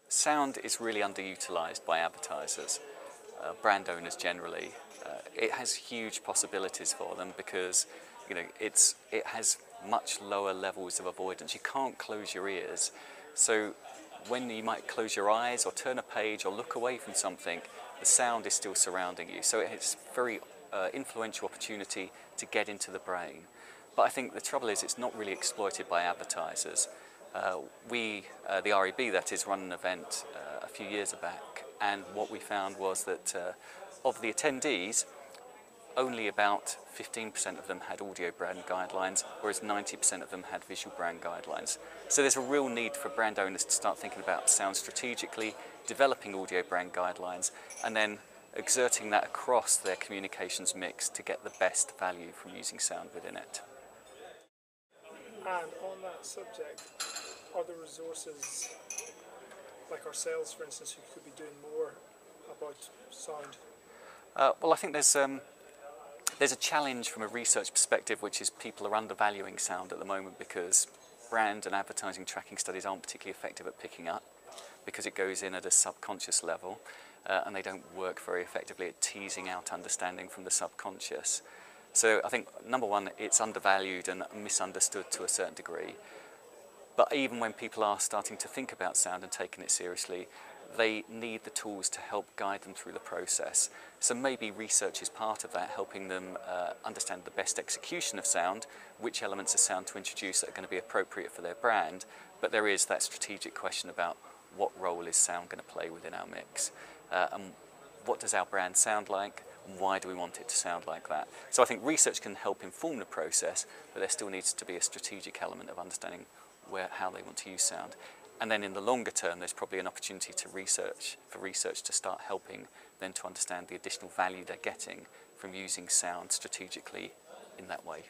sound is really underutilised by advertisers, brand owners generally. It has huge possibilities for them because it has much lower levels of avoidance. You can't close your ears, so when you might close your eyes or turn a page or look away from something, the sound is still surrounding you. So it's a very influential opportunity to get into the brain. But I think the trouble is it's not really exploited by advertisers. The REB, that is, run an event a few years back, and what we found was that of the attendees, only about 15% of them had audio brand guidelines, whereas 90% of them had visual brand guidelines. So there's a real need for brand owners to start thinking about sound strategically, developing audio brand guidelines, and then exerting that across their communications mix to get the best value from using sound within it. And on that subject, are there resources like ourselves, for instance, who could be doing more about sound? Well, I think there's a challenge from a research perspective, which is people are undervaluing sound at the moment because brand and advertising tracking studies aren't particularly effective at picking up because it goes in at a subconscious level and they don't work very effectively at teasing out understanding from the subconscious. So I think, number one, it's undervalued and misunderstood to a certain degree. But even when people are starting to think about sound and taking it seriously, they need the tools to help guide them through the process. So maybe research is part of that, helping them understand the best execution of sound, which elements of sound to introduce that are going to be appropriate for their brand. But there is that strategic question about what role is sound going to play within our mix, and what does our brand sound like, and why do we want it to sound like that? So I think research can help inform the process, but there still needs to be a strategic element of understanding how they want to use sound. And then in the longer term, there's probably an opportunity for research to start helping them to understand the additional value they're getting from using sound strategically in that way.